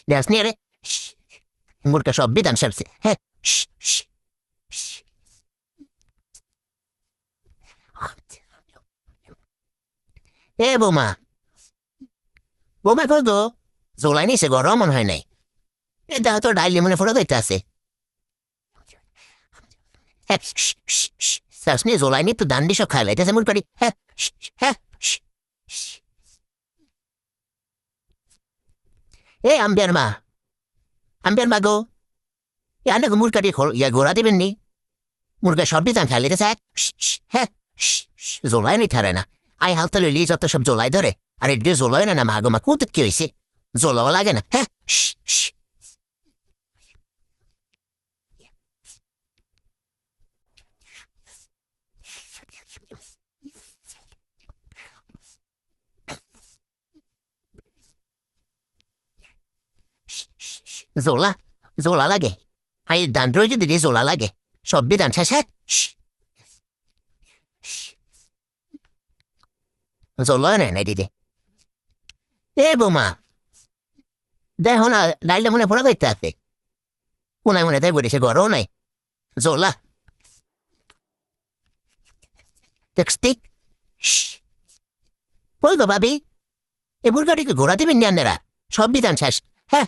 দেখ নিয়ে রে মুরগা সব বিধান সারছে হ্যাঁ এ বৌমা বৌমা কই গো জোলাই নিছে গরম মনে হয় নাই এ দেখো তো ডাইলি মনে ফোটা দিতে আছে হ্যাঁ চাষনি জোলাই নি তো দান্ডি সব খাই লাইতেছে মুরগাড়ি হ্যাঁ হ্যাঁ এ আম্বিয়ার মা গো এ আনে মুরগাড়ি ইয়া ঘোরা দেবেন নি মুরগা সব বিধান খাই লাইতেছে হ্যাঁ জোলাই নি থারে না আই হালতা লইলি যত সব জোলাই ধরে আর এটি জোলাই না মা গো মা কুত কি হয়েছে জোলাও লাগে না হ্যাঁ জোলা জোলা লাগে আই দান্ড্র যদি দিয়ে জোলা লাগে সব বিধান শেষ হ্যাঁ জোলা নেই নাই দিদি এ বৌমা দেখো না ডাইলটা মনে ফোড়া করতে আছে কোনায় মনে তাই বলেছে গরও নাই জোলা দেখছি বল গো ভাবি এ মুরগাটিকে ঘোরা দিবেন নি আপনারা সব বিধান শেষ হ্যাঁ